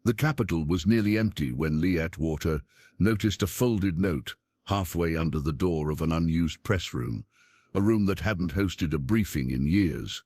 The Capitol was nearly empty when Lee Atwater noticed a folded note halfway under the door of an unused press room, a room that hadn't hosted a briefing in years.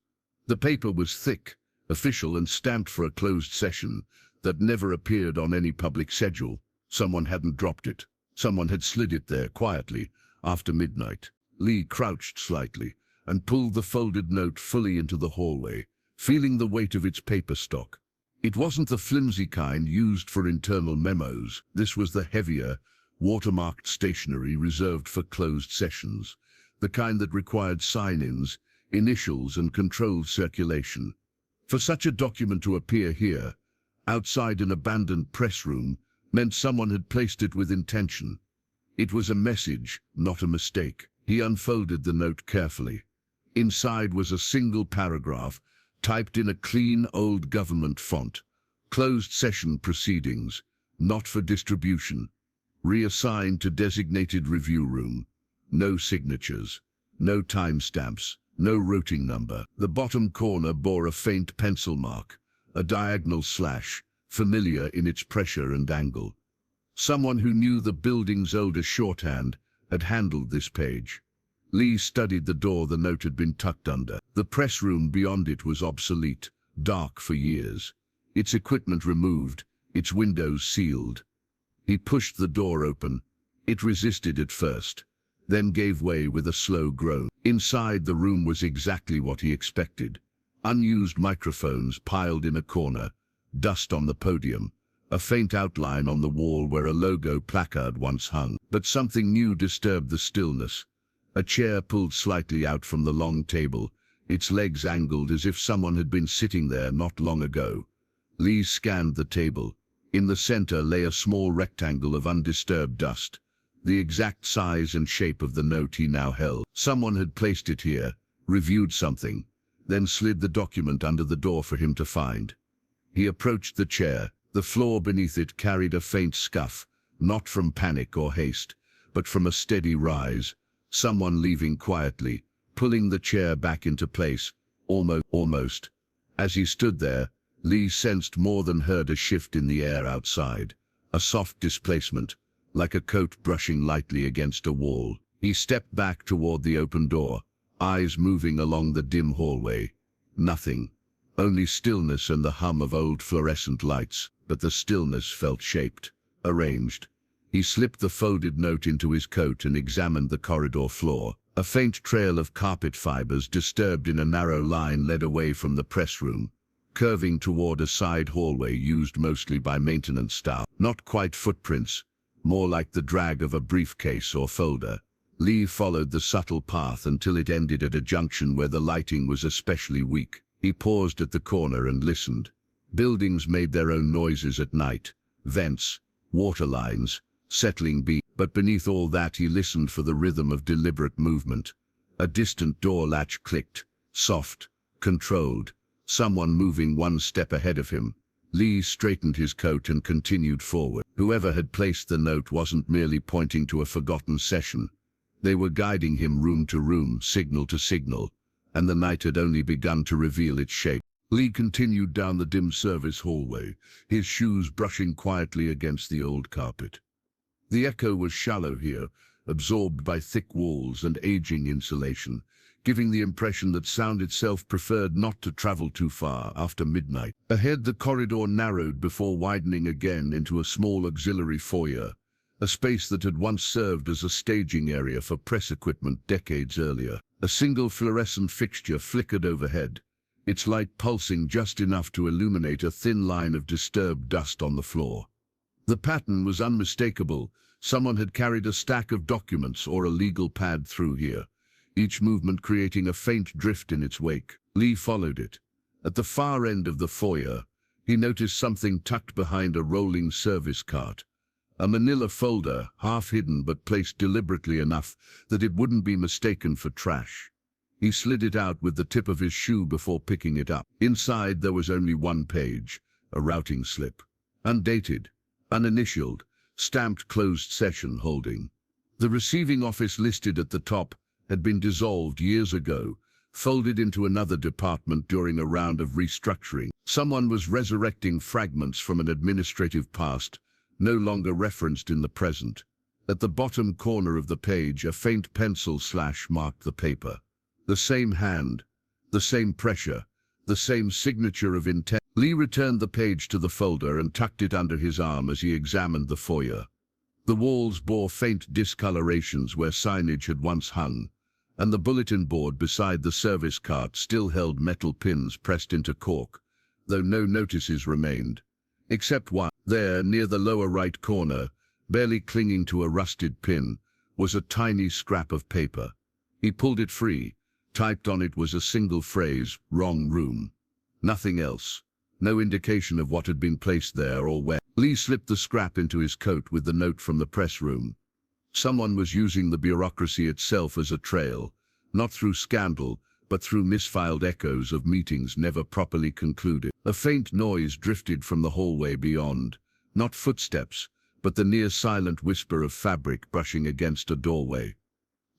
The paper was thick, official and stamped for a closed session that never appeared on any public schedule. Someone hadn't dropped it. Someone had slid it there quietly after midnight. Lee crouched slightly and pulled the folded note fully into the hallway, feeling the weight of its paper stock. It wasn't the flimsy kind used for internal memos. This was the heavier, watermarked stationery reserved for closed sessions, the kind that required sign-ins, initials and controlled circulation. For such a document to appear here, outside an abandoned press room, meant someone had placed it with intention. It was a message, not a mistake. He unfolded the note carefully. Inside was a single paragraph, typed in a clean old government font. Closed session proceedings, not for distribution. Reassigned to designated review room. No signatures, no timestamps, no routing number. The bottom corner bore a faint pencil mark, a diagonal slash, familiar in its pressure and angle. Someone who knew the building's older shorthand had handled this page. Lee studied the door the note had been tucked under. The press room beyond it was obsolete, dark for years. Its equipment removed, its windows sealed. He pushed the door open. It resisted at first, then gave way with a slow groan. Inside, the room was exactly what he expected. Unused microphones piled in a corner, dust on the podium, a faint outline on the wall where a logo placard once hung. But something new disturbed the stillness. A chair pulled slightly out from the long table, its legs angled as if someone had been sitting there not long ago. Lee scanned the table. In the center lay a small rectangle of undisturbed dust, the exact size and shape of the note he now held. Someone had placed it here, reviewed something, then slid the document under the door for him to find. He approached the chair. The floor beneath it carried a faint scuff, not from panic or haste, but from a steady rise. Someone leaving quietly, pulling the chair back into place, almost. As he stood there, Lee sensed more than heard a shift in the air outside, a soft displacement, like a coat brushing lightly against a wall. He stepped back toward the open door, eyes moving along the dim hallway. Nothing, only stillness and the hum of old fluorescent lights, but the stillness felt shaped, arranged. He slipped the folded note into his coat and examined the corridor floor. A faint trail of carpet fibers disturbed in a narrow line led away from the press room, curving toward a side hallway used mostly by maintenance staff. Not quite footprints, more like the drag of a briefcase or folder. Lee followed the subtle path until it ended at a junction where the lighting was especially weak. He paused at the corner and listened. Buildings made their own noises at night. Vents, water lines, settling beat. But beneath all that he listened for the rhythm of deliberate movement. A distant door latch clicked, soft, controlled, someone moving one step ahead of him. Lee straightened his coat and continued forward. Whoever had placed the note wasn't merely pointing to a forgotten session. They were guiding him room to room, signal to signal, and the night had only begun to reveal its shape. Lee continued down the dim service hallway, his shoes brushing quietly against the old carpet. The echo was shallow here, absorbed by thick walls and aging insulation, giving the impression that sound itself preferred not to travel too far after midnight. Ahead, the corridor narrowed before widening again into a small auxiliary foyer, a space that had once served as a staging area for press equipment decades earlier. A single fluorescent fixture flickered overhead, its light pulsing just enough to illuminate a thin line of disturbed dust on the floor. The pattern was unmistakable. Someone had carried a stack of documents or a legal pad through here, each movement creating a faint drift in its wake. Lee followed it. At the far end of the foyer, he noticed something tucked behind a rolling service cart. A manila folder, half hidden but placed deliberately enough that it wouldn't be mistaken for trash. He slid it out with the tip of his shoe before picking it up. Inside there was only one page, a routing slip. Undated, uninitialed, stamped closed session holding. The receiving office listed at the top had been dissolved years ago, folded into another department during a round of restructuring. Someone was resurrecting fragments from an administrative past, no longer referenced in the present. At the bottom corner of the page, a faint pencil slash marked the paper. The same hand, the same pressure, the same signature of intent. Lee returned the page to the folder and tucked it under his arm as he examined the foyer. The walls bore faint discolorations where signage had once hung, and the bulletin board beside the service cart still held metal pins pressed into cork, though no notices remained. Except one. There, near the lower right corner, barely clinging to a rusted pin, was a tiny scrap of paper. He pulled it free. Typed on it was a single phrase, "Wrong room." Nothing else. No indication of what had been placed there or where. Lee slipped the scrap into his coat with the note from the press room. Someone was using the bureaucracy itself as a trail, not through scandal, but through misfiled echoes of meetings never properly concluded. A faint noise drifted from the hallway beyond, not footsteps, but the near-silent whisper of fabric brushing against a doorway.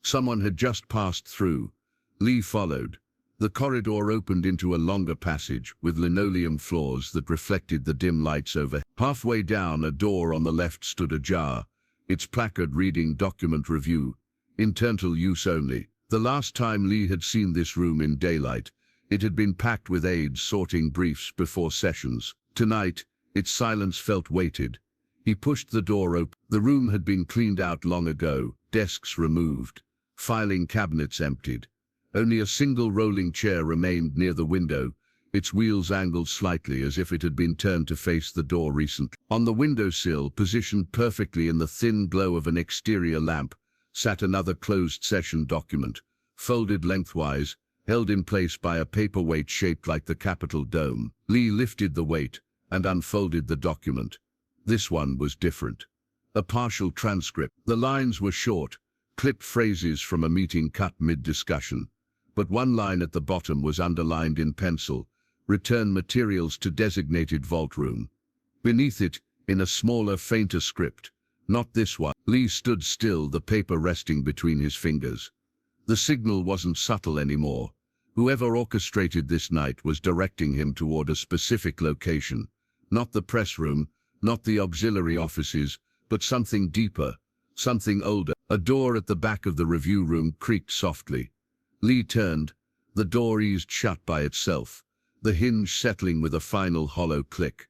Someone had just passed through. Lee followed. The corridor opened into a longer passage with linoleum floors that reflected the dim lights over. Halfway down, a door on the left stood ajar, its placard reading "Document Review, Internal Use Only." The last time Lee had seen this room in daylight, it had been packed with aides sorting briefs before sessions. Tonight, its silence felt weighted. He pushed the door open. The room had been cleaned out long ago, desks removed, filing cabinets emptied. Only a single rolling chair remained near the window, its wheels angled slightly as if it had been turned to face the door recently. On the windowsill, positioned perfectly in the thin glow of an exterior lamp, sat another closed session document, folded lengthwise, held in place by a paperweight shaped like the Capitol dome. Lee lifted the weight and unfolded the document. This one was different. A partial transcript. The lines were short, clipped phrases from a meeting cut mid-discussion, but one line at the bottom was underlined in pencil: "Return materials to designated vault room." Beneath it, in a smaller, fainter script, "Not this one." Lee stood still, the paper resting between his fingers. The signal wasn't subtle anymore. Whoever orchestrated this night was directing him toward a specific location. Not the press room, not the auxiliary offices, but something deeper, something older. A door at the back of the review room creaked softly. Lee turned. The door eased shut by itself, the hinge settling with a final hollow click.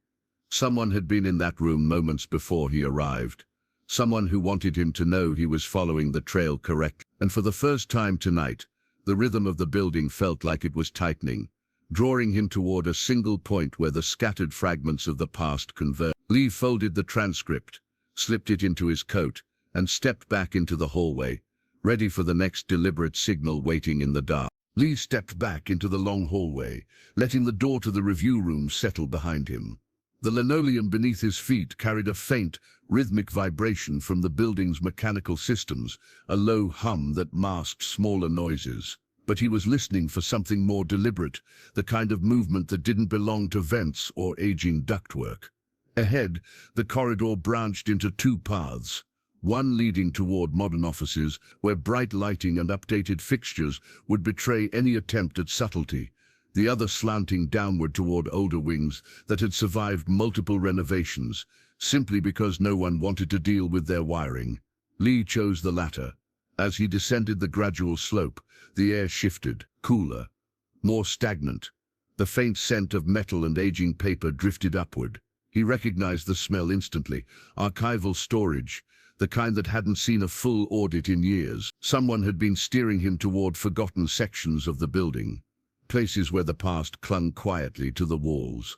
Someone had been in that room moments before he arrived. Someone who wanted him to know he was following the trail correctly. And for the first time tonight, the rhythm of the building felt like it was tightening, drawing him toward a single point where the scattered fragments of the past converged. Lee folded the transcript, slipped it into his coat, and stepped back into the hallway, ready for the next deliberate signal waiting in the dark. Lee stepped back into the long hallway, letting the door to the review room settle behind him. The linoleum beneath his feet carried a faint, rhythmic vibration from the building's mechanical systems, a low hum that masked smaller noises. But he was listening for something more deliberate, the kind of movement that didn't belong to vents or aging ductwork. Ahead, the corridor branched into two paths. One leading toward modern offices, where bright lighting and updated fixtures would betray any attempt at subtlety. The other slanting downward toward older wings that had survived multiple renovations, simply because no one wanted to deal with their wiring. Lee chose the latter. As he descended the gradual slope, the air shifted, cooler, more stagnant. The faint scent of metal and aging paper drifted upward. He recognized the smell instantly: archival storage, the kind that hadn't seen a full audit in years. Someone had been steering him toward forgotten sections of the building, places where the past clung quietly to the walls.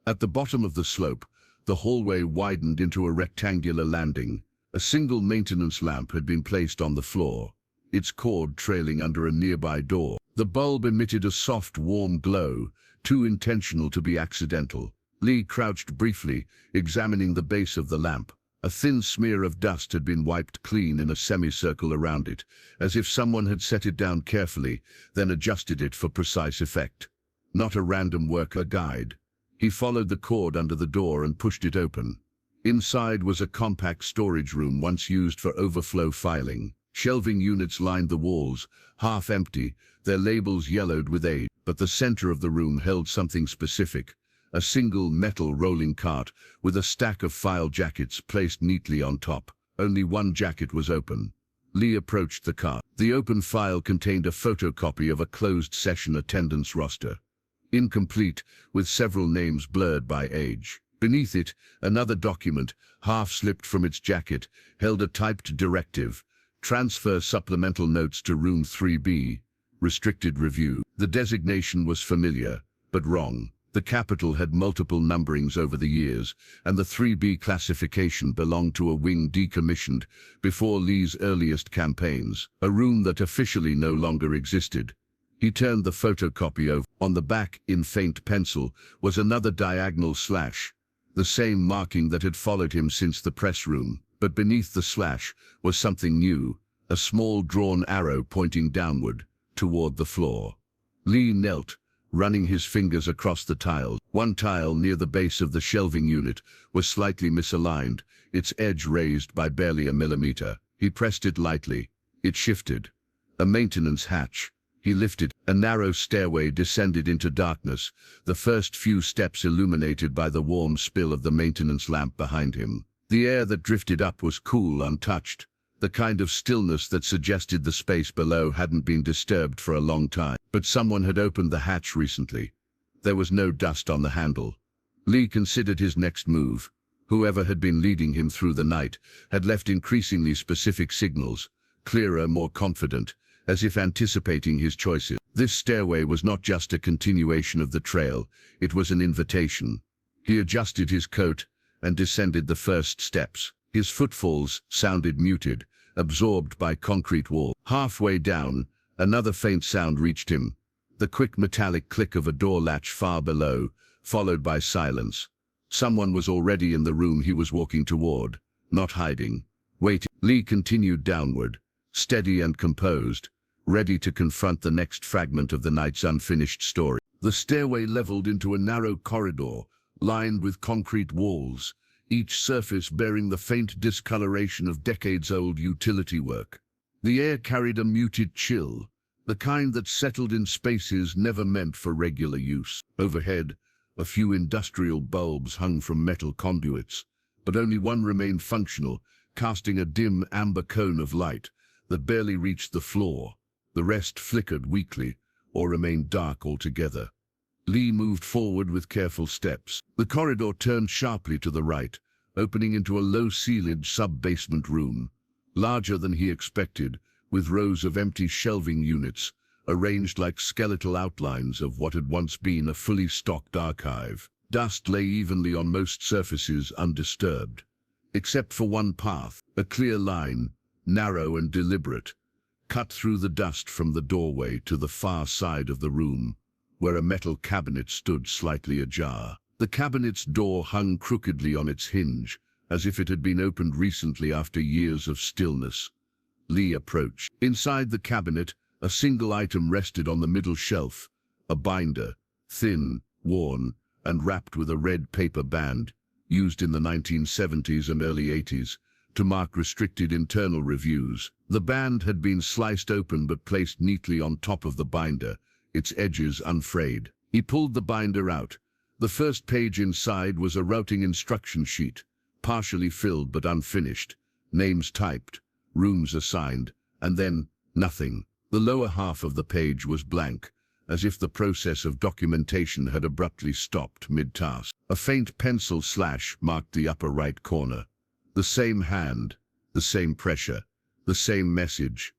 At the bottom of the slope, the hallway widened into a rectangular landing. A single maintenance lamp had been placed on the floor, its cord trailing under a nearby door. The bulb emitted a soft, warm glow, too intentional to be accidental. Lee crouched briefly, examining the base of the lamp. A thin smear of dust had been wiped clean in a semicircle around it, as if someone had set it down carefully, then adjusted it for precise effect. Not a random worker guide. He followed the cord under the door and pushed it open. Inside was a compact storage room once used for overflow filing, Shelving units lined the walls, half empty, their labels yellowed with age. But the center of the room held something specific. A single metal rolling cart with a stack of file jackets placed neatly on top. Only one jacket was open. Lee approached the cart. The open file contained a photocopy of a closed session attendance roster. Incomplete, with several names blurred by age. Beneath it, another document, half slipped from its jacket, held a typed directive. Transfer supplemental notes to room 3B. Restricted review. The designation was familiar, but wrong. The capital had multiple numberings over the years, and the 3B classification belonged to a wing decommissioned before Lee's earliest campaigns, a room that officially no longer existed. He turned the photocopy over. On the back, in faint pencil, was another diagonal slash, the same marking that had followed him since the press room. But beneath the slash was something new, a small drawn arrow pointing downward, toward the floor. Lee knelt, running his fingers across the tiles. One tile near the base of the shelving unit was slightly misaligned, its edge raised by barely a millimeter. He pressed it lightly. It shifted. A maintenance hatch. He lifted. A narrow stairway descended into darkness, the first few steps illuminated by the warm spill of the maintenance lamp behind him. The air that drifted up was cool, untouched, the kind of stillness that suggested the space below hadn't been disturbed for a long time. But someone had opened the hatch recently. There was no dust on the handle. Lee considered his next move. Whoever had been leading him through the night had left increasingly specific signals, clearer, more confident, as if anticipating his choices. This stairway was not just a continuation of the trail, it was an invitation. He adjusted his coat and descended the first steps. His footfalls sounded muted, absorbed by concrete wall. Halfway down, another faint sound reached him, the quick metallic click of a door latch far below, followed by silence. Someone was already in the room he was walking toward, not hiding, waiting. Lee continued downward, steady and composed, ready to confront the next fragment of the night's unfinished story. The stairway leveled into a narrow corridor, lined with concrete walls, each surface bearing the faint discoloration of decades-old utility work. The air carried a muted chill, the kind that settled in spaces never meant for regular use. Overhead, a few industrial bulbs hung from metal conduits, but only one remained functional, casting a dim amber cone of light that barely reached the floor. The rest flickered weakly, or remained dark altogether. Lee moved forward with careful steps. The corridor turned sharply to the right, opening into a low-ceilinged sub-basement room, larger than he expected, with rows of empty shelving units, arranged like skeletal outlines of what had once been a fully stocked archive. Dust lay evenly on most surfaces undisturbed, except for one path, a clear line, narrow and deliberate, cut through the dust from the doorway to the far side of the room, where a metal cabinet stood slightly ajar. The cabinet's door hung crookedly on its hinge, as if it had been opened recently after years of stillness. Lee approached. Inside the cabinet, a single item rested on the middle shelf, a binder, thin, worn, and wrapped with a red paper band, used in the 1970s and early 80s, to mark restricted internal reviews. The band had been sliced open but placed neatly on top of the binder, its edges unfrayed. He pulled the binder out. The first page inside was a routing instruction sheet, partially filled but unfinished, names typed, rooms assigned, and then nothing. The lower half of the page was blank, as if the process of documentation had abruptly stopped mid-task. A faint pencil slash marked the upper right corner. The same hand, the same pressure, the same message.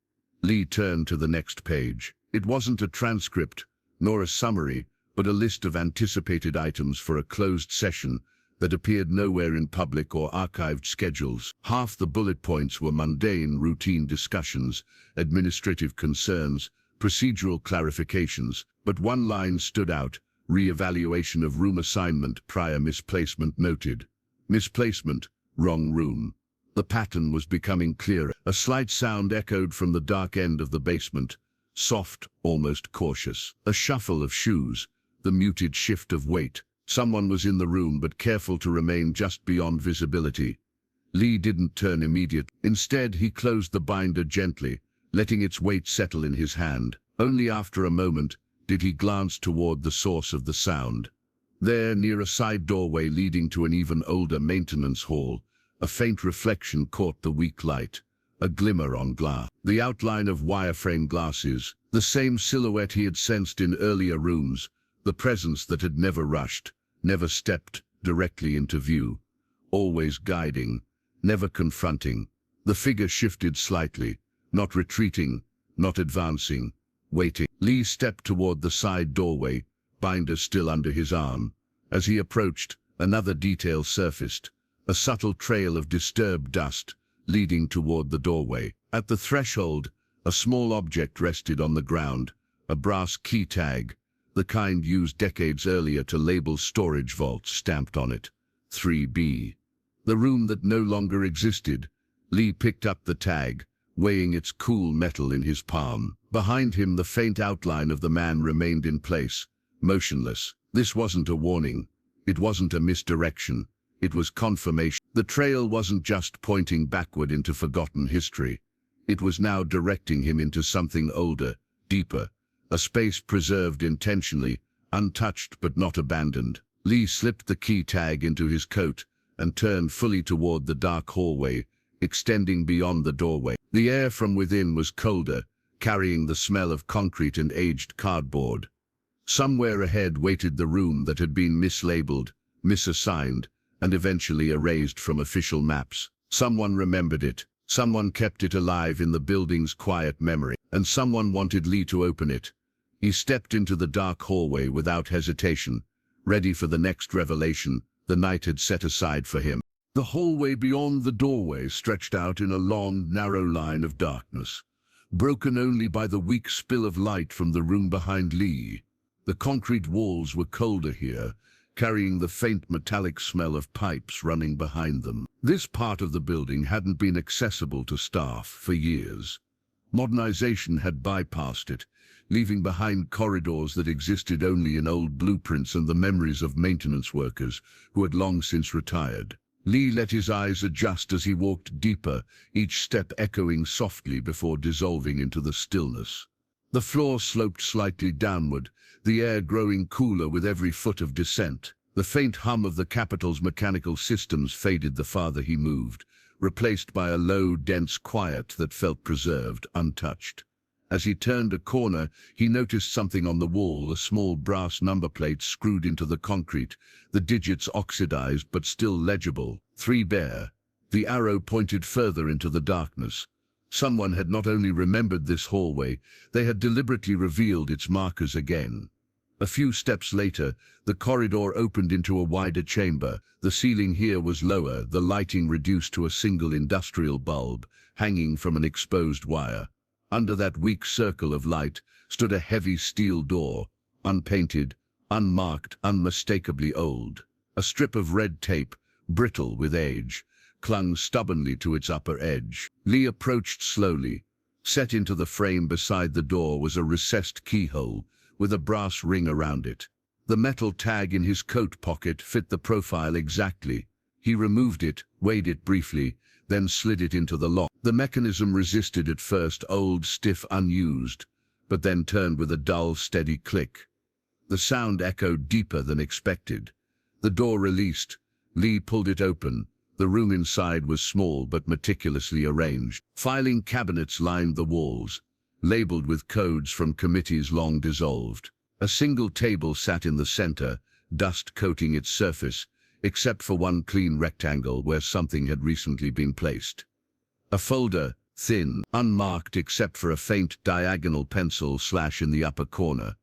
Lee turned to the next page. It wasn't a transcript, nor a summary, but a list of anticipated items for a closed session that appeared nowhere in public or archived schedules. Half the bullet points were mundane, routine discussions, administrative concerns, procedural clarifications, but one line stood out: re-evaluation of room assignment, prior misplacement noted. Misplacement, wrong room. The pattern was becoming clearer. A slight sound echoed from the dark end of the basement, soft, almost cautious. A shuffle of shoes, the muted shift of weight. Someone was in the room, but careful to remain just beyond visibility. Lee didn't turn immediately. Instead, he closed the binder gently, letting its weight settle in his hand. Only after a moment did he glance toward the source of the sound. There, near a side doorway leading to an even older maintenance hall, a faint reflection caught the weak light, a glimmer on glass. The outline of wireframe glasses, the same silhouette he had sensed in earlier rooms, the presence that had never rushed, never stepped directly into view, always guiding, never confronting. The figure shifted slightly, not retreating, not advancing, waiting. Lee stepped toward the side doorway, binder still under his arm. As he approached, another detail surfaced, a subtle trail of disturbed dust leading toward the doorway. At the threshold, a small object rested on the ground, a brass key tag, the kind used decades earlier to label storage vaults stamped on it. 3B. The room that no longer existed. Lee picked up the tag, weighing its cool metal in his palm. Behind him, the faint outline of the man remained in place, motionless. This wasn't a warning. It wasn't a misdirection. It was confirmation. The trail wasn't just pointing backward into forgotten history. It was now directing him into something older, deeper, a space preserved intentionally, untouched but not abandoned. Lee slipped the key tag into his coat and turned fully toward the dark hallway, extending beyond the doorway. The air from within was colder, carrying the smell of concrete and aged cardboard. Somewhere ahead waited the room that had been mislabeled, misassigned, and eventually erased from official maps. Someone remembered it. Someone kept it alive in the building's quiet memory, and someone wanted Lee to open it. He stepped into the dark hallway without hesitation, ready for the next revelation the night had set aside for him. The hallway beyond the doorway stretched out in a long, narrow line of darkness, broken only by the weak spill of light from the room behind Lee. The concrete walls were colder here, carrying the faint metallic smell of pipes running behind them. This part of the building hadn't been accessible to staff for years. Modernization had bypassed it, leaving behind corridors that existed only in old blueprints and the memories of maintenance workers who had long since retired. Lee let his eyes adjust as he walked deeper, each step echoing softly before dissolving into the stillness. The floor sloped slightly downward, the air growing cooler with every foot of descent. The faint hum of the Capitol's mechanical systems faded the farther he moved, replaced by a low, dense quiet that felt preserved, untouched. As he turned a corner, he noticed something on the wall, a small brass number plate screwed into the concrete, the digits oxidized but still legible. 3 Bear. The arrow pointed further into the darkness. Someone had not only remembered this hallway, they had deliberately revealed its markers again. A few steps later, the corridor opened into a wider chamber. The ceiling here was lower, the lighting reduced to a single industrial bulb, hanging from an exposed wire. Under that weak circle of light stood a heavy steel door, unpainted, unmarked, unmistakably old. A strip of red tape, brittle with age, clung stubbornly to its upper edge. Lee approached slowly. Set into the frame beside the door was a recessed keyhole with a brass ring around it. The metal tag in his coat pocket fit the profile exactly. He removed it, weighed it briefly, then slid it into the lock. The mechanism resisted at first, old, stiff, unused, but then turned with a dull, steady click. The sound echoed deeper than expected. The door released. Lee pulled it open. The room inside was small but meticulously arranged. Filing cabinets lined the walls, labeled with codes from committees long dissolved. A single table sat in the center, dust coating its surface, except for one clean rectangle where something had recently been placed. A folder, thin, unmarked except for a faint diagonal pencil slash in the upper corner.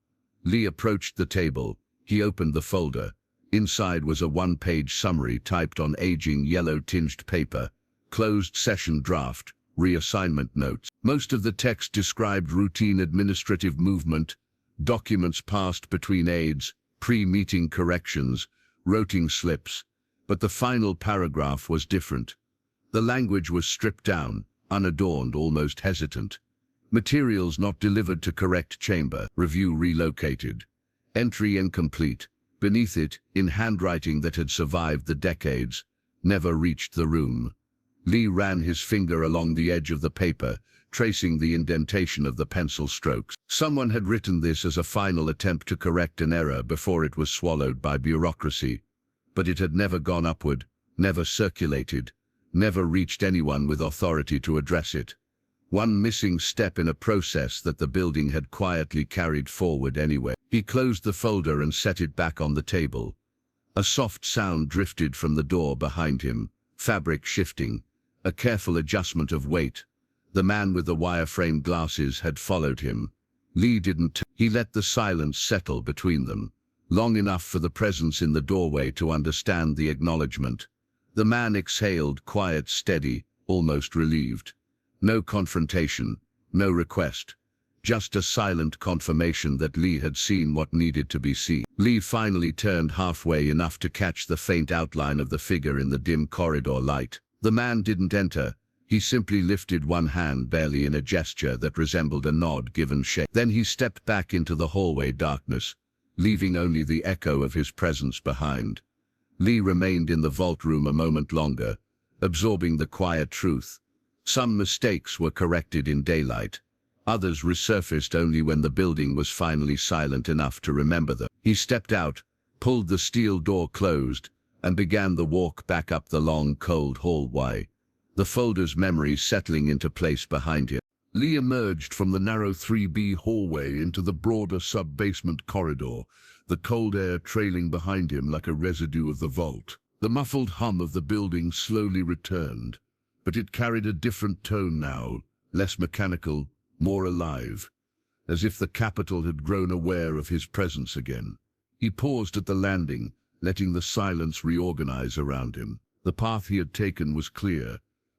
Lee approached the table. He opened the folder. Inside was a one-page summary typed on aging yellow-tinged paper. Closed session draft, reassignment notes. Most of the text described routine administrative movement, documents passed between aides, pre-meeting corrections, roting slips, but the final paragraph was different. The language was stripped down, unadorned, almost hesitant. Materials not delivered to correct chamber, review relocated. Entry incomplete. Beneath it, in handwriting that had survived the decades, never reached the room. Lee ran his finger along the edge of the paper, tracing the indentation of the pencil strokes. Someone had written this as a final attempt to correct an error before it was swallowed by bureaucracy. But it had never gone upward, never circulated, never reached anyone with authority to address it. One missing step in a process that the building had quietly carried forward anyway. He closed the folder and set it back on the table. A soft sound drifted from the door behind him, fabric shifting, a careful adjustment of weight. The man with the wire-framed glasses had followed him. Lee didn't. He let the silence settle between them, long enough for the presence in the doorway to understand the acknowledgement. The man exhaled, quiet, steady, almost relieved. No confrontation, no request. Just a silent confirmation that Lee had seen what needed to be seen. Lee finally turned halfway, enough to catch the faint outline of the figure in the dim corridor light. The man didn't enter. He simply lifted one hand, barely in a gesture that resembled a nod given shake. Then he stepped back into the hallway darkness, leaving only the echo of his presence behind. Lee remained in the vault room a moment longer, absorbing the quiet truth. Some mistakes were corrected in daylight. Others resurfaced only when the building was finally silent enough to remember them. He stepped out, pulled the steel door closed, and began the walk back up the long, cold hallway, the folder's memories settling into place behind him. Lee emerged from the narrow 3B hallway into the broader sub-basement corridor, the cold air trailing behind him like a residue of the vault. The muffled hum of the building slowly returned, but it carried a different tone now, less mechanical, more alive, as if the capital had grown aware of his presence again. He paused at the landing, letting the silence reorganize around him. The path he had taken was clear,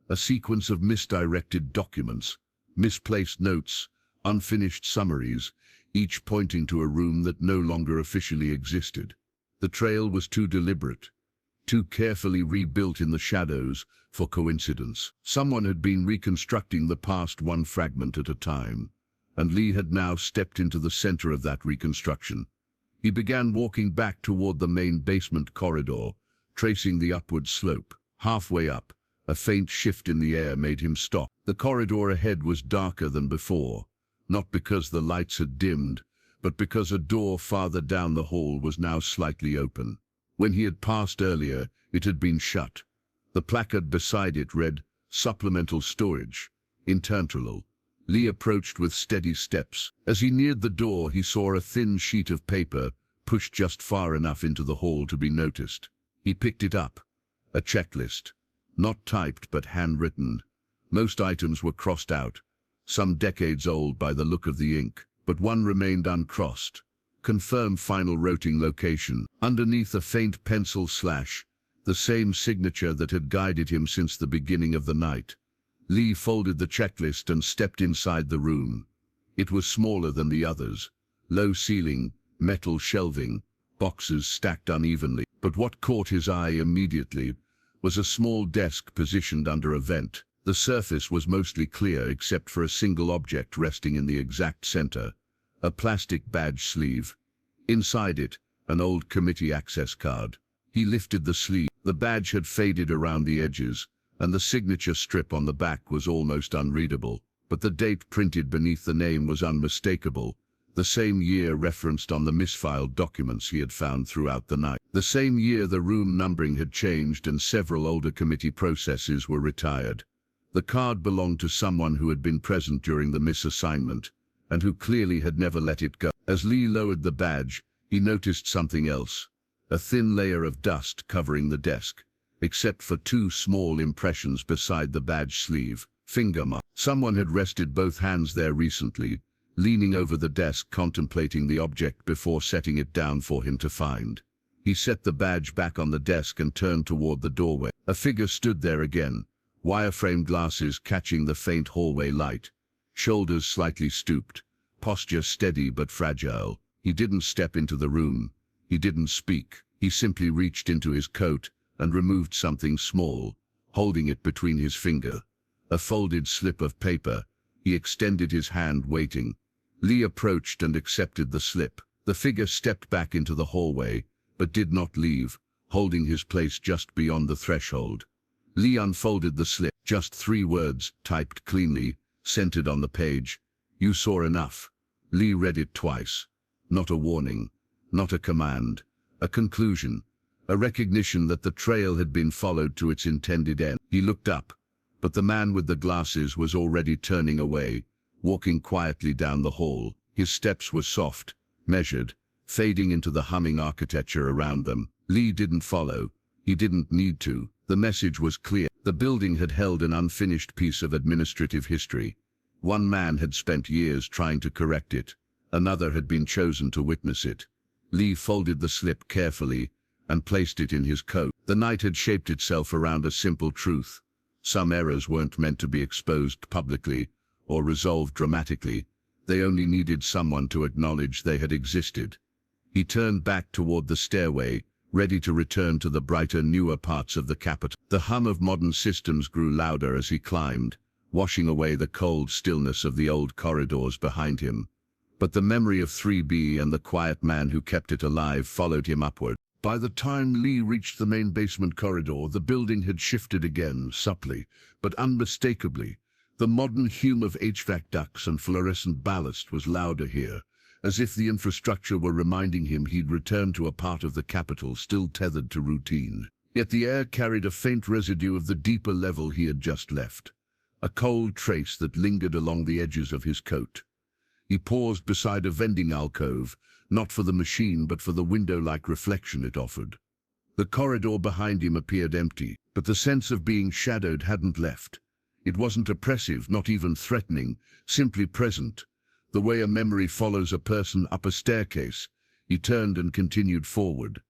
a sequence of misdirected documents, misplaced notes, unfinished summaries, each pointing to a room that no longer officially existed. The trail was too deliberate, too carefully rebuilt in the shadows for coincidence. Someone had been reconstructing the past one fragment at a time, and Lee had now stepped into the center of that reconstruction. He began walking back toward the main basement corridor, tracing the upward slope. Halfway up, a faint shift in the air made him stop. The corridor ahead was darker than before, not because the lights had dimmed, but because a door farther down the hall was now slightly open. When he had passed earlier, it had been shut. The placard beside it read, "Supplemental storage, internal." Lee approached with steady steps. As he neared the door, he saw a thin sheet of paper pushed just far enough into the hall to be noticed. He picked it up. A checklist. Not typed, but handwritten. Most items were crossed out, some decades old by the look of the ink, but one remained uncrossed. Confirm final routing location. Underneath a faint pencil slash, the same signature that had guided him since the beginning of the night. Lee folded the checklist and stepped inside the room. It was smaller than the others. Low ceiling, metal shelving, boxes stacked unevenly. But what caught his eye immediately was a small desk positioned under a vent. The surface was mostly clear except for a single object resting in the exact center, a plastic badge sleeve. Inside it, an old committee access card. He lifted the sleeve. The badge had faded around the edges, and the signature strip on the back was almost unreadable, but the date printed beneath the name was unmistakable, the same year referenced on the misfiled documents he had found throughout the night. The same year the room numbering had changed and several older committee processes were retired. The card belonged to someone who had been present during the misassignment, and who clearly had never let it go. As Lee lowered the badge, he noticed something else, a thin layer of dust covering the desk, except for two small impressions beside the badge sleeve, finger marks. Someone had rested both hands there recently, leaning over the desk contemplating the object before setting it down for him to find. He set the badge back on the desk and turned toward the doorway. A figure stood there again, wire-framed glasses catching the faint hallway light, shoulders slightly stooped, posture steady but fragile. He didn't step into the room. He didn't speak. He simply reached into his coat and removed something small, holding it between his finger. A folded slip of paper. He extended his hand, waiting. Lee approached and accepted the slip. The figure stepped back into the hallway, but did not leave, holding his place just beyond the threshold. Lee unfolded the slip. Just 3 words, typed cleanly, centered on the page. "You saw enough." Lee read it twice. Not a warning, not a command, a conclusion, a recognition that the trail had been followed to its intended end. He looked up, but the man with the glasses was already turning away, walking quietly down the hall. His steps were soft, measured, fading into the humming architecture around them. Lee didn't follow. He didn't need to. The message was clear. The building had held an unfinished piece of administrative history. One man had spent years trying to correct it. Another had been chosen to witness it. Lee folded the slip carefully and placed it in his coat. The night had shaped itself around a simple truth. Some errors weren't meant to be exposed publicly or resolved dramatically. They only needed someone to acknowledge they had existed. He turned back toward the stairway, ready to return to the brighter, newer parts of the capital. The hum of modern systems grew louder as he climbed, washing away the cold stillness of the old corridors behind him. But the memory of 3B and the quiet man who kept it alive followed him upward. By the time Lee reached the main basement corridor, the building had shifted again, subtly, but unmistakably. The modern hum of HVAC ducts and fluorescent ballast was louder here, as if the infrastructure were reminding him he'd returned to a part of the capital still tethered to routine. Yet the air carried a faint residue of the deeper level he had just left, a cold trace that lingered along the edges of his coat. He paused beside a vending alcove, not for the machine but for the window-like reflection it offered. The corridor behind him appeared empty, but the sense of being shadowed hadn't left. It wasn't oppressive, not even threatening, simply present. The way a memory follows a person up a staircase. He turned and continued forward.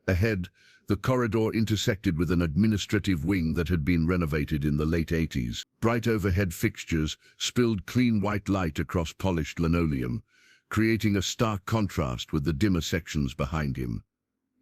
Ahead, the corridor intersected with an administrative wing that had been renovated in the late 80s. Bright overhead fixtures spilled clean white light across polished linoleum, creating a stark contrast with the dimmer sections behind him.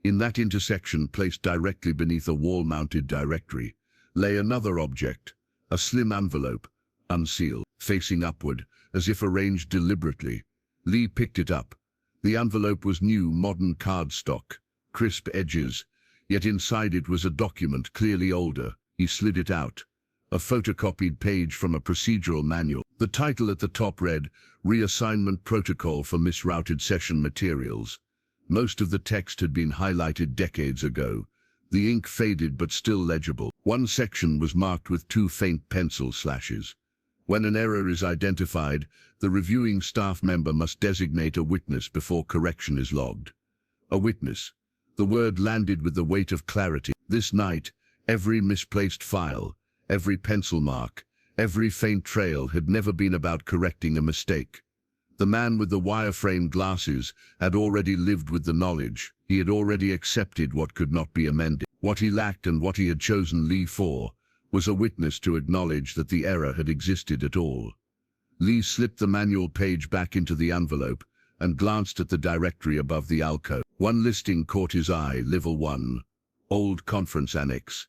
In that intersection, placed directly beneath a wall-mounted directory, lay another object, a slim envelope, unsealed, facing upward, as if arranged deliberately. Lee picked it up. The envelope was new, modern cardstock, crisp edges, yet inside it was a document clearly older. He slid it out. A photocopied page from a procedural manual. The title at the top read, "Reassignment Protocol for Misrouted Session Materials." Most of the text had been highlighted decades ago. The ink faded but still legible. One section was marked with 2 faint pencil slashes. When an error is identified, the reviewing staff member must designate a witness before correction is logged. A witness. The word landed with the weight of clarity. This night, every misplaced file, every pencil mark, every faint trail had never been about correcting a mistake. The man with the wireframe glasses had already lived with the knowledge. He had already accepted what could not be amended. What he lacked, and what he had chosen Lee for, was a witness to acknowledge that the error had existed at all. Lee slipped the manual page back into the envelope and glanced at the directory above the alcove. One listing caught his eye, Level 1, Old Conference Annex.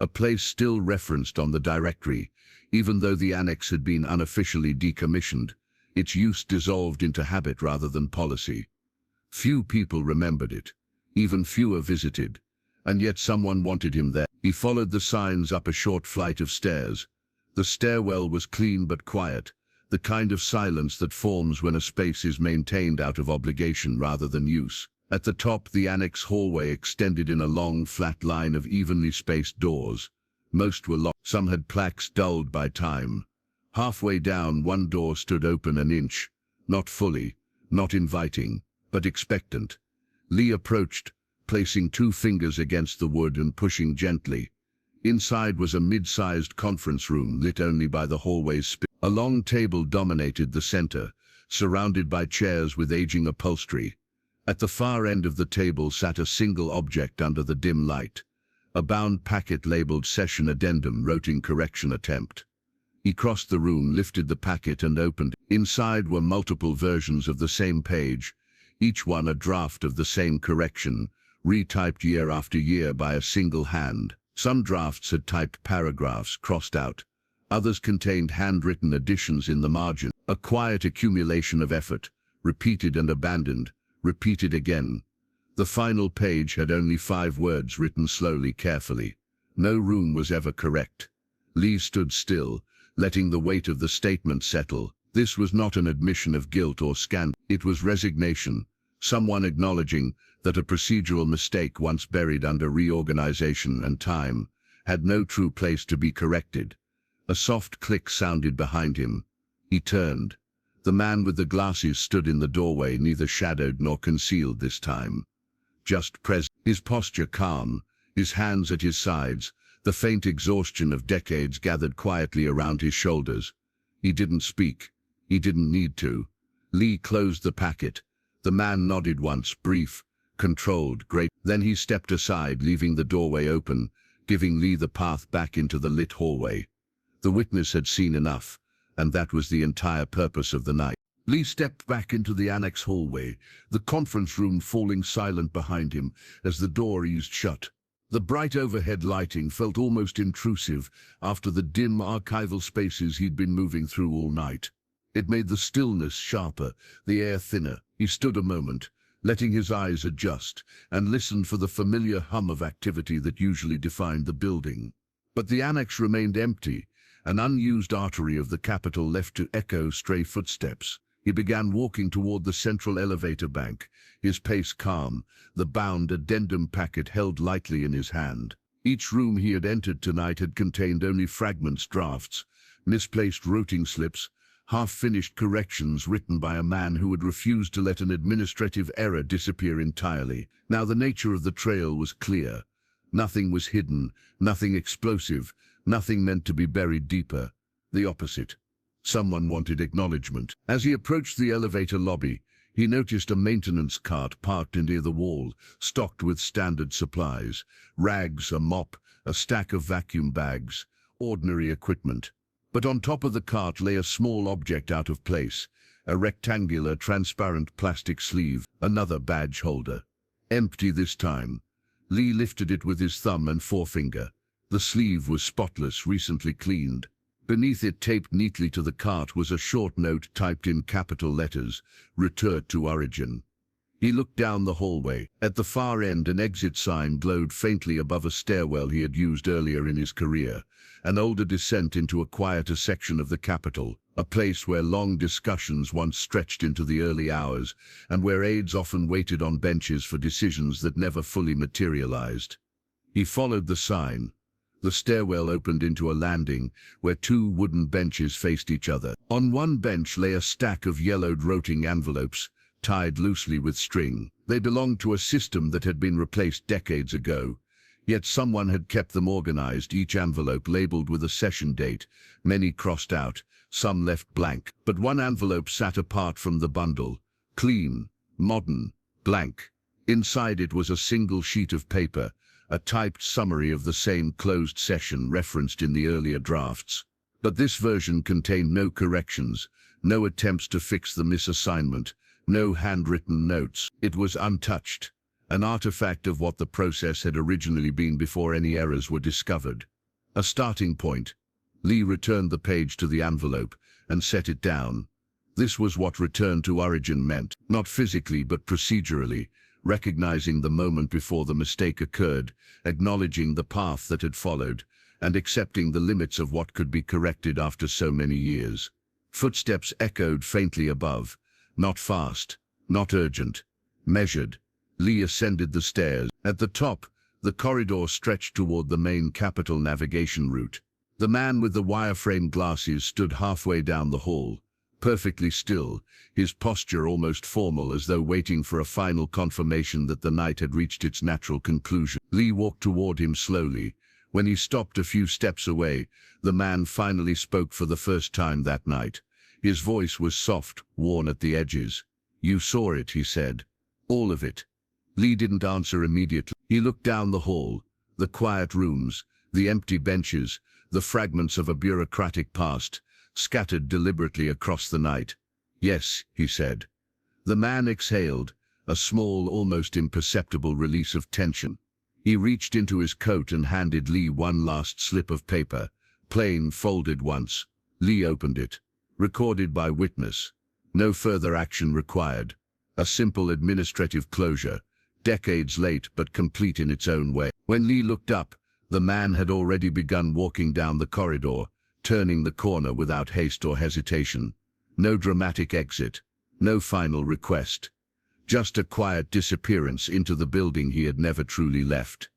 A place still referenced on the directory, even though the annex had been unofficially decommissioned. Its use dissolved into habit rather than policy. Few people remembered it. Even fewer visited. And yet someone wanted him there. He followed the signs up a short flight of stairs. The stairwell was clean but quiet, the kind of silence that forms when a space is maintained out of obligation rather than use. At the top, the annex hallway extended in a long, flat line of evenly spaced doors. Most were locked. Some had plaques dulled by time. Halfway down, one door stood open an inch. Not fully, not inviting, but expectant. Lee approached, placing 2 fingers against the wood and pushing gently. Inside was a mid-sized conference room lit only by the hallway's spit. A long table dominated the center, surrounded by chairs with aging upholstery. At the far end of the table sat a single object under the dim light. A bound packet labeled Session Addendum, Routine Correction Attempt. He crossed the room, lifted the packet and opened it. Inside were multiple versions of the same page, each one a draft of the same correction, retyped year after year by a single hand. Some drafts had typed paragraphs crossed out. Others contained handwritten additions in the margin. A quiet accumulation of effort, repeated and abandoned, repeated again. The final page had only 5 words written slowly, carefully. No room was ever correct. Lee stood still, letting the weight of the statement settle. This was not an admission of guilt or scandal. It was resignation, someone acknowledging that a procedural mistake once buried under reorganization and time had no true place to be corrected. A soft click sounded behind him. He turned. The man with the glasses stood in the doorway, neither shadowed nor concealed this time. Just present, his posture calm, his hands at his sides, the faint exhaustion of decades gathered quietly around his shoulders. He didn't speak. He didn't need to. Lee closed the packet. The man nodded once, brief, controlled, great. Then he stepped aside, leaving the doorway open, giving Lee the path back into the lit hallway. The witness had seen enough, and that was the entire purpose of the night. Lee stepped back into the annex hallway, the conference room falling silent behind him as the door eased shut. The bright overhead lighting felt almost intrusive after the dim archival spaces he'd been moving through all night. It made the stillness sharper, the air thinner. He stood a moment, letting his eyes adjust, and listened for the familiar hum of activity that usually defined the building. But the annex remained empty, an unused artery of the Capitol left to echo stray footsteps. He began walking toward the central elevator bank, his pace calm, the bound addendum packet held lightly in his hand. Each room he had entered tonight had contained only fragments, drafts, misplaced routing slips, half-finished corrections written by a man who had refused to let an administrative error disappear entirely. Now the nature of the trail was clear. Nothing was hidden, nothing explosive, nothing meant to be buried deeper. The opposite. Someone wanted acknowledgement. As he approached the elevator lobby, he noticed a maintenance cart parked near the wall, stocked with standard supplies, rags, a mop, a stack of vacuum bags, ordinary equipment. But on top of the cart lay a small object out of place, a rectangular, transparent plastic sleeve, another badge holder. Empty this time. Lee lifted it with his thumb and forefinger. The sleeve was spotless, recently cleaned. Beneath it, taped neatly to the cart, was a short note typed in capital letters, "Return to origin." He looked down the hallway. At the far end, an exit sign glowed faintly above a stairwell he had used earlier in his career, an older descent into a quieter section of the Capitol, a place where long discussions once stretched into the early hours, and where aides often waited on benches for decisions that never fully materialized. He followed the sign. The stairwell opened into a landing where two wooden benches faced each other. On one bench lay a stack of yellowed routing envelopes, tied loosely with string. They belonged to a system that had been replaced decades ago, yet someone had kept them organized, each envelope labeled with a session date, many crossed out, some left blank. But one envelope sat apart from the bundle, clean, modern, blank. Inside it was a single sheet of paper, a typed summary of the same closed session referenced in the earlier drafts. But this version contained no corrections, no attempts to fix the misassignment, no handwritten notes. It was untouched, an artifact of what the process had originally been before any errors were discovered. A starting point. Lee returned the page to the envelope and set it down. This was what return to origin meant, not physically but procedurally, recognizing the moment before the mistake occurred, acknowledging the path that had followed, and accepting the limits of what could be corrected after so many years. Footsteps echoed faintly above, not fast, not urgent, measured. Lee ascended the stairs. At the top, the corridor stretched toward the main Capitol navigation route. The man with the wireframe glasses stood halfway down the hall, perfectly still, his posture almost formal, as though waiting for a final confirmation that the night had reached its natural conclusion. Lee walked toward him slowly. When he stopped a few steps away, the man finally spoke for the first time that night. His voice was soft, worn at the edges. "You saw it," he said. "All of it." Lee didn't answer immediately. He looked down the hall, the quiet rooms, the empty benches, the fragments of a bureaucratic past, scattered deliberately across the night. "Yes," he said. The man exhaled, a small, almost imperceptible release of tension. He reached into his coat and handed Lee one last slip of paper, plain, folded once. Lee opened it. Recorded by witness. No further action required. A simple administrative closure, decades late but complete in its own way. When Lee looked up, The man had already begun walking down the corridor, turning the corner without haste or hesitation. No dramatic exit, no final request. Just a quiet disappearance into the building he had never truly left.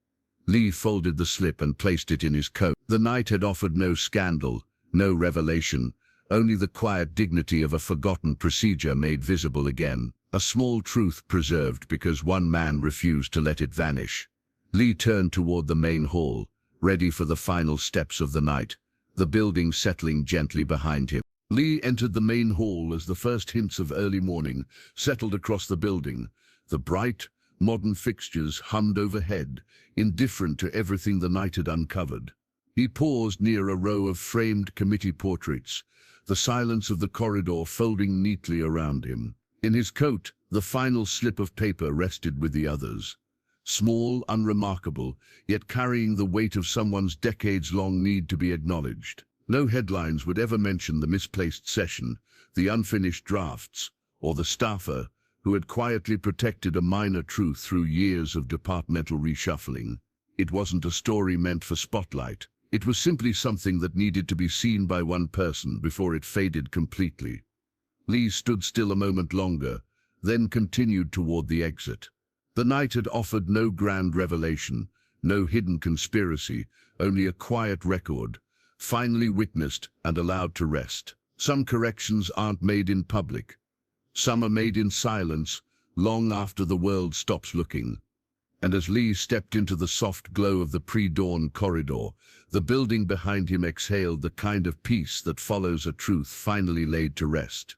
Lee folded the slip and placed it in his coat. The night had offered no scandal, no revelation, only the quiet dignity of a forgotten procedure made visible again. A small truth preserved because one man refused to let it vanish. Lee turned toward the main hall, ready for the final steps of the night, the building settling gently behind him. Lee entered the main hall as the first hints of early morning settled across the building. The bright, modern fixtures hummed overhead, indifferent to everything the night had uncovered. He paused near a row of framed committee portraits, the silence of the corridor folding neatly around him. In his coat, the final slip of paper rested with the others. Small, unremarkable, yet carrying the weight of someone's decades-long need to be acknowledged. No headlines would ever mention the misplaced session, the unfinished drafts, or the staffer who had quietly protected a minor truth through years of departmental reshuffling. It wasn't a story meant for spotlight. It was simply something that needed to be seen by one person before it faded completely. Lee stood still a moment longer, then continued toward the exit. The night had offered no grand revelation, no hidden conspiracy, only a quiet record, finally witnessed and allowed to rest. Some corrections aren't made in public. Some are made in silence, long after the world stops looking. And as Lee stepped into the soft glow of the pre-dawn corridor, the building behind him exhaled the kind of peace that follows a truth finally laid to rest.